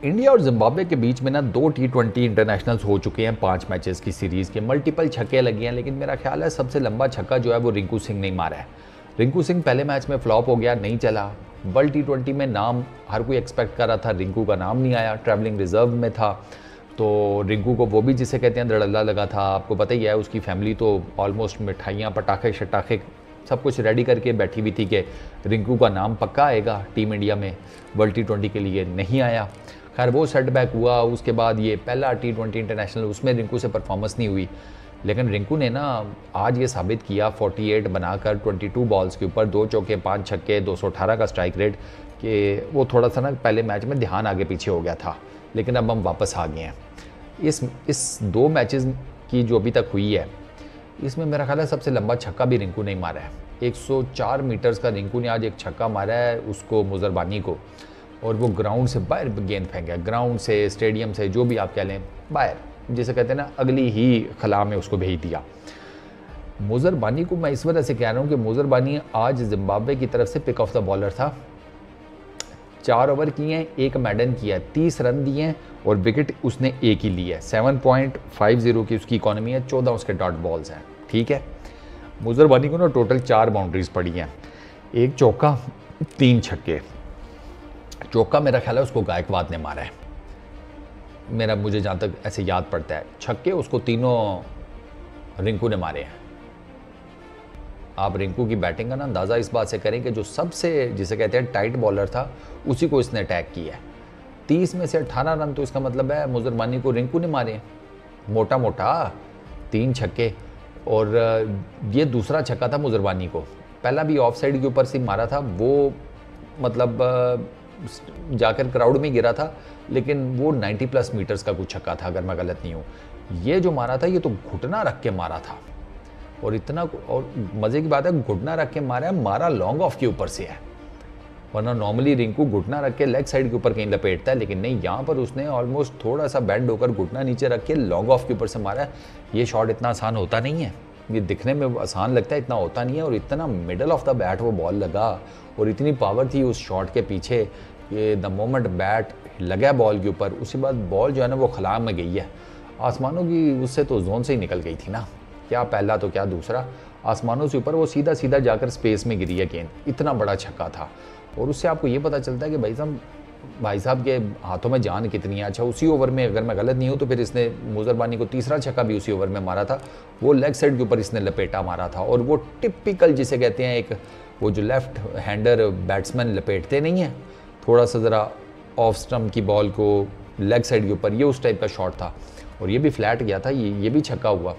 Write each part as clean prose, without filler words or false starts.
India और Zimbabwe के बीच में ना 2 T20 इंटरनेशनल्स हो चुके हैं 5 मैचेस की सीरीज़ के। मल्टीपल छक्के लगे हैं, लेकिन मेरा ख्याल है सबसे लंबा छक्का जो है वो रिंकू सिंह ने मारा है। रिंकू सिंह पहले मैच में फ्लॉप हो गया, नहीं चला। वर्ल्ड T20 में नाम हर कोई एक्सपेक्ट कर रहा था, रिंकू का नाम नहीं आया, ट्रैवलिंग रिजर्व में था। तो रिंकू को वो भी जिसे कहते हैं धड़ल्ला लगा था। आपको पता ही है उसकी फैमिली तो ऑलमोस्ट मिठाइयाँ पटाखे शटाखे सब कुछ रेडी करके बैठी हुई थी कि रिंकू का नाम पक्का आएगा टीम इंडिया में। वर्ल्ड T20 के लिए नहीं आया। खैर वो सेटबैक हुआ। उसके बाद ये पहला T20 इंटरनेशनल, उसमें रिंकू से परफॉर्मेंस नहीं हुई। लेकिन रिंकू ने ना आज ये साबित किया 48 बनाकर 22 बॉल्स के ऊपर 2 चौके 5 छक्के 218 का स्ट्राइक रेट, कि वो थोड़ा सा ना पहले मैच में ध्यान आगे पीछे हो गया था, लेकिन अब हम वापस आ गए हैं। इस 2 मैचेस की जो अभी तक हुई है, इसमें मेरा ख्याल है सबसे लंबा छक्का भी रिंकू ने ही मारा है। 104 मीटर्स का रिंकू ने आज एक छक्का मारा है उसको, मुजरबानी को, और वो ग्राउंड से बाहर गेंद फेंक गया। ग्राउंड से, स्टेडियम से, जो भी आप कह लें, बाहर, जिसे कहते हैं ना अगली ही खला में उसको भेज दिया। मुजरबानी को मैं इस वजह से कह रहा हूँ कि मुजरबानी आज जिम्बाब्वे की तरफ से पिक ऑफ द बॉलर था। 4 ओवर किए हैं, 1 मैडन किया है, 30 रन दिए हैं और विकेट उसने एक ही ली है। 7.50 की उसकी इकॉनमी है, 14 उसके डॉट बॉल्स हैं। ठीक है, मुजरबानी को ना टोटल 4 बाउंड्रीज पड़ी हैं, 1 चौका 3 छक्के। चौका मेरा ख्याल है उसको गायकवाद ने मारा है, मुझे जहाँ तक ऐसे याद पड़ता है। छक्के उसको तीनों रिंकू ने मारे हैं। आप रिंकू की बैटिंग का ना अंदाज़ा इस बात से करें कि जो सबसे जिसे कहते हैं टाइट बॉलर था उसी को इसने अटैक किया है। 30 में से 18 रन, तो इसका मतलब है मुजरबानी को रिंकू ने मारे, मोटा मोटा 3 छक्के। और ये दूसरा छक्का था मुजरबानी को। पहला भी ऑफ साइड के ऊपर से मारा था, वो मतलब जाकर क्राउड में गिरा था, लेकिन वो 90+ मीटर्स का कुछ छक्का था अगर मैं गलत नहीं हूँ। ये जो मारा था ये तो घुटना रख के मारा था, और इतना, और मज़े की बात है घुटना रख के मारा है, मारा लॉन्ग ऑफ के ऊपर से है। वरना नॉर्मली रिंकू घुटना रख के लेग साइड के ऊपर कहीं लपेटता है, लेकिन नहीं, यहाँ पर उसने ऑलमोस्ट थोड़ा सा बेंड होकर घुटना नीचे रख के लॉन्ग ऑफ के ऊपर से मारा है। ये शॉट इतना आसान होता नहीं है, ये दिखने में आसान लगता है, इतना होता नहीं है। और इतना मिडल ऑफ द बैट वो बॉल लगा, और इतनी पावर थी उस शॉट के पीछे कि द मोमेंट बैट लगा बॉल के ऊपर, उसके बाद बॉल जो है ना वो खला में गई है आसमानों की, उससे तो जोन से ही निकल गई थी ना, क्या पहला तो क्या दूसरा, आसमानों से ऊपर वो सीधा सीधा जाकर स्पेस में गिरी है गेंद। इतना बड़ा छक्का था, और उससे आपको ये पता चलता है कि भाई साहब के हाथों में जान कितनी है। अच्छा, उसी ओवर में अगर मैं गलत नहीं हूँ तो फिर इसने मुजरबानी को तीसरा छक्का भी उसी ओवर में मारा था, वो लेग साइड के ऊपर इसने लपेटा मारा था। और वो टिपिकल जिसे कहते हैं, एक वो जो लेफ्ट हैंडर बैट्समैन लपेटते नहीं है, थोड़ा सा ज़रा ऑफ स्टम्प की बॉल को लेग साइड के ऊपर, ये उस टाइप का शॉट था, और ये भी फ्लैट गया था, ये भी छक्का हुआ।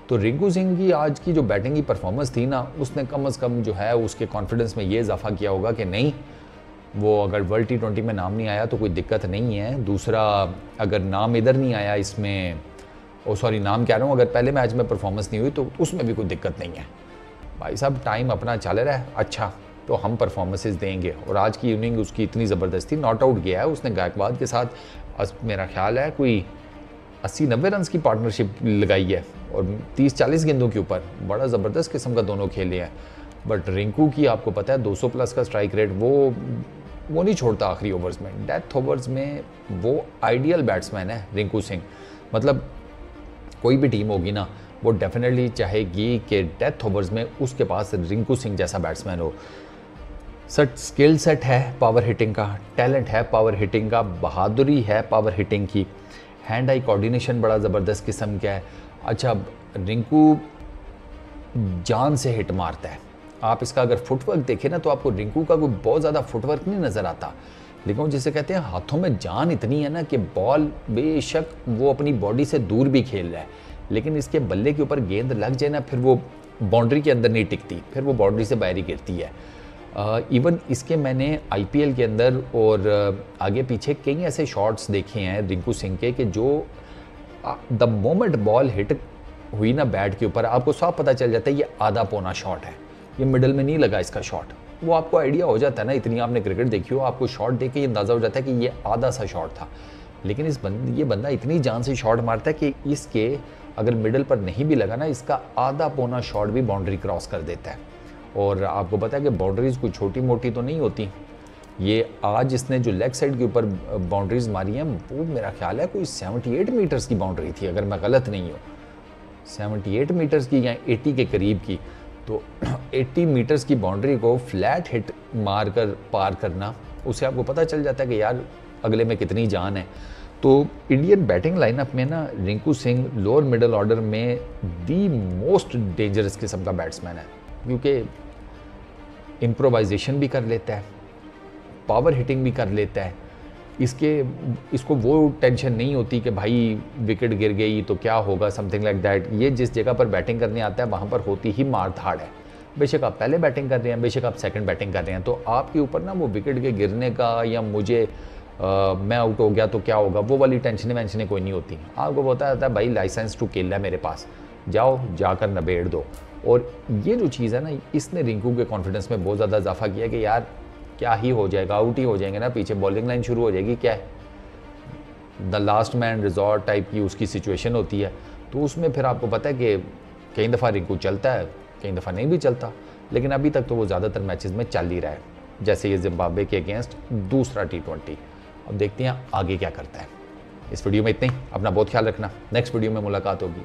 तो रिंकू सिंह की आज की जो बैटिंग की परफॉर्मेंस थी ना, उसने कम से कम जो है उसके कॉन्फिडेंस में ये इजाफा किया होगा कि नहीं, वो अगर वर्ल्ड T20 में नाम नहीं आया तो कोई दिक्कत नहीं है। दूसरा, अगर नाम इधर नहीं आया इसमें, नाम कह रहा हूँ, अगर पहले मैच में परफॉर्मेंस नहीं हुई तो उसमें भी कोई दिक्कत नहीं है। भाई साहब टाइम अपना चल रहा है, अच्छा तो हम परफॉर्मेंसेस देंगे। और आज की इनिंग उसकी इतनी ज़बरदस्त थी, नॉट आउट गया है उसने गायकवाद के साथ। मेरा ख्याल है कोई 80-90 रन की पार्टनरशिप लगाई है, और 30-40 गेंदों के ऊपर बड़ा ज़बरदस्त किस्म का दोनों खेले हैं। बट रिंकू की आपको पता है 200+ का स्ट्राइक रेट, वो नहीं छोड़ता आखिरी ओवर्स में, डेथ ओवर्स में वो आइडियल बैट्समैन है रिंकू सिंह। मतलब कोई भी टीम होगी ना, वो डेफिनेटली चाहेगी कि डेथ ओवर्स में उसके पास रिंकू सिंह जैसा बैट्समैन हो। स्किल सेट है पावर हिटिंग का, टैलेंट है पावर हिटिंग का, बहादुरी है पावर हिटिंग की, हैंड आई कोऑर्डिनेशन बड़ा ज़बरदस्त किस्म का है। अच्छा, रिंकू जान से हिट मारता है। आप इसका अगर फुटवर्क देखें ना, तो आपको रिंकू का कोई बहुत ज़्यादा फुटवर्क नहीं नज़र आता, लेकिन जिसे कहते हैं हाथों में जान इतनी है ना कि बॉल बेशक वो अपनी बॉडी से दूर भी खेल रहा है, लेकिन इसके बल्ले के ऊपर गेंद लग जाए ना, फिर वो बाउंड्री के अंदर नहीं टिकती, फिर वो बाउंड्री से बाहर ही गिरती है। इवन इसके मैंने IPL के अंदर और आगे पीछे कई ऐसे शॉट्स देखे हैं रिंकू सिंह के कि जो द मोमेंट बॉल हिट हुई ना बैट के ऊपर, आपको साफ पता चल जाता है ये आधा पौना शॉट है, ये मिडल में नहीं लगा इसका शॉट। वो आपको आइडिया हो जाता है ना, इतनी आपने क्रिकेट देखी हो, आपको शॉट देख के ये अंदाज़ा हो जाता है कि ये आधा सा शॉट था। लेकिन ये बंदा इतनी जान से शॉट मारता है कि इसके अगर मिडल पर नहीं भी लगा ना, इसका आधा पौना शॉट भी बाउंड्री क्रॉस कर देता है। और आपको पता है कि बाउंड्रीज कोई छोटी मोटी तो नहीं होती, ये आज इसने जो लेग साइड के ऊपर बाउंड्रीज मारी हैं वो मेरा ख्याल है कोई 78 मीटर्स की बाउंड्री थी, अगर मैं गलत नहीं हूँ, 78 मीटर्स की या 80 के करीब की। तो 80 मीटर्स की बाउंड्री को फ्लैट हिट मार कर पार करना, उससे आपको पता चल जाता है कि यार अगले में कितनी जान है। तो इंडियन बैटिंग लाइनअप में ना Rinku Singh lower middle order में दी मोस्ट डेंजरस किस्म का बैट्समैन है, क्योंकि इम्प्रोवाइजेशन भी कर लेता है, पावर हिटिंग भी कर लेता है। इसको वो टेंशन नहीं होती कि भाई विकेट गिर गई तो क्या होगा, समथिंग लाइक दैट। ये जिस जगह पर बैटिंग करने आता है वहाँ पर होती ही मार धाड़ है। बेशक आप पहले बैटिंग कर रहे हैं, बेशक आप सेकंड बैटिंग कर रहे हैं, तो आपके ऊपर ना वो विकेट के गिरने का या मुझे मैं आउट हो गया तो क्या होगा, वो वाली टेंशनें वेंशनें कोई नहीं होती। आपको पता रहता है भाई लाइसेंस टू किल है मेरे पास, जाओ जाकर नबेड़ दो। और ये जो चीज़ है ना, इसने रिंकू के कॉन्फिडेंस में बहुत ज़्यादा इजाफा किया कि यार क्या ही हो जाएगा, आउट ही हो जाएंगे ना, पीछे बॉलिंग लाइन शुरू हो जाएगी, क्या है the last man resort type की उसकी सिचुएशन होती है। तो उसमें फिर आपको पता है कि कई दफ़ा रिंकू चलता है, कई दफ़ा नहीं भी चलता, लेकिन अभी तक तो वो ज़्यादातर मैचेस में चल ही रहा है, जैसे ये जिम्बाब्वे के अगेंस्ट दूसरा T20। अब देखते हैं आगे क्या करता है। इस वीडियो में इतना ही, अपना बहुत ख्याल रखना, नेक्स्ट वीडियो में मुलाकात होगी।